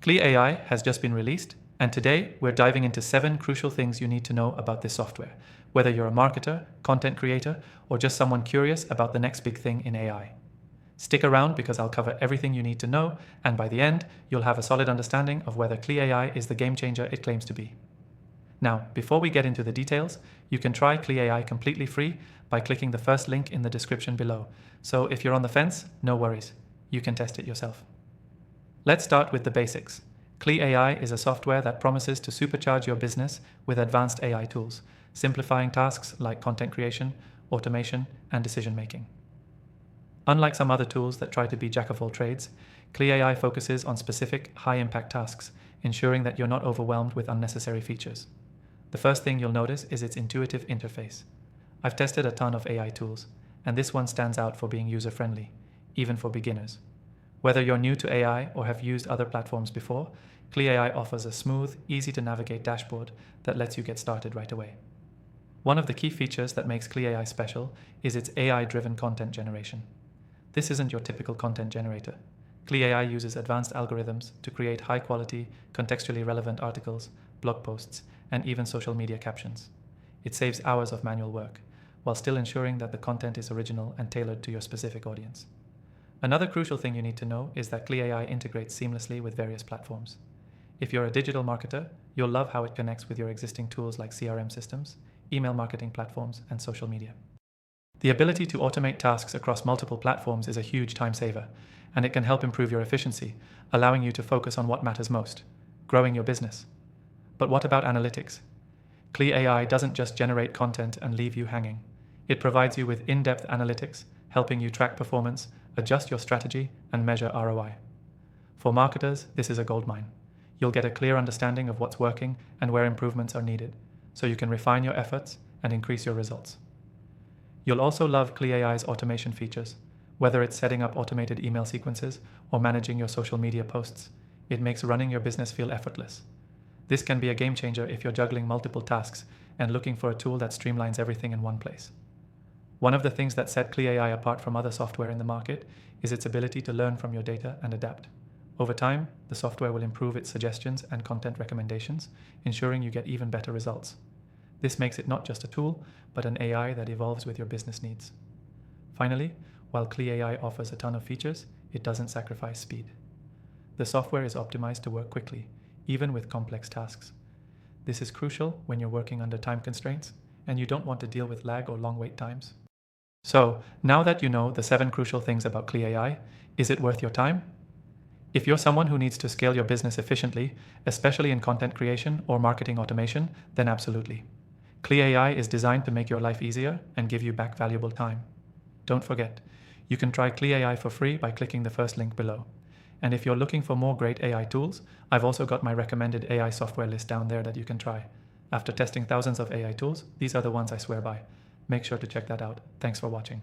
CleeAI has just been released, and today we're diving into 7 crucial things you need to know about this software, whether you're a marketer, content creator, or just someone curious about the next big thing in AI. Stick around because I'll cover everything you need to know, and by the end, you'll have a solid understanding of whether CleeAI is the game changer it claims to be. Now, before we get into the details, you can try CleeAI completely free by clicking the first link in the description below. So if you're on the fence, no worries, you can test it yourself. Let's start with the basics. CleeAI is a software that promises to supercharge your business with advanced AI tools, simplifying tasks like content creation, automation, and decision making. Unlike some other tools that try to be jack of all trades, CleeAI focuses on specific, high-impact tasks, ensuring that you're not overwhelmed with unnecessary features. The first thing you'll notice is its intuitive interface. I've tested a ton of AI tools, and this one stands out for being user-friendly, even for beginners. Whether you're new to AI or have used other platforms before, CleeAI offers a smooth, easy-to-navigate dashboard that lets you get started right away. One of the key features that makes CleeAI special is its AI-driven content generation. This isn't your typical content generator. CleeAI uses advanced algorithms to create high-quality, contextually relevant articles, blog posts, and even social media captions. It saves hours of manual work, while still ensuring that the content is original and tailored to your specific audience. Another crucial thing you need to know is that CleeAI integrates seamlessly with various platforms. If you're a digital marketer, you'll love how it connects with your existing tools like CRM systems, email marketing platforms, and social media. The ability to automate tasks across multiple platforms is a huge time saver, and it can help improve your efficiency, allowing you to focus on what matters most, growing your business. But what about analytics? CleeAI doesn't just generate content and leave you hanging. It provides you with in-depth analytics, helping you track performance, adjust your strategy, and measure ROI. For marketers, this is a goldmine. You'll get a clear understanding of what's working and where improvements are needed, so you can refine your efforts and increase your results. You'll also love CleeAI's automation features. Whether it's setting up automated email sequences or managing your social media posts, it makes running your business feel effortless. This can be a game changer if you're juggling multiple tasks and looking for a tool that streamlines everything in one place. One of the things that set CleeAI apart from other software in the market is its ability to learn from your data and adapt. Over time, the software will improve its suggestions and content recommendations, ensuring you get even better results. This makes it not just a tool, but an AI that evolves with your business needs. Finally, while CleeAI offers a ton of features, it doesn't sacrifice speed. The software is optimized to work quickly, even with complex tasks. This is crucial when you're working under time constraints, and you don't want to deal with lag or long wait times. So, now that you know the 7 crucial things about CleeAI, is it worth your time? If you're someone who needs to scale your business efficiently, especially in content creation or marketing automation, then absolutely. CleeAI is designed to make your life easier and give you back valuable time. Don't forget, you can try CleeAI for free by clicking the first link below. And if you're looking for more great AI tools, I've also got my recommended AI software list down there that you can try. After testing thousands of AI tools, these are the ones I swear by. Make sure to check that out. Thanks for watching.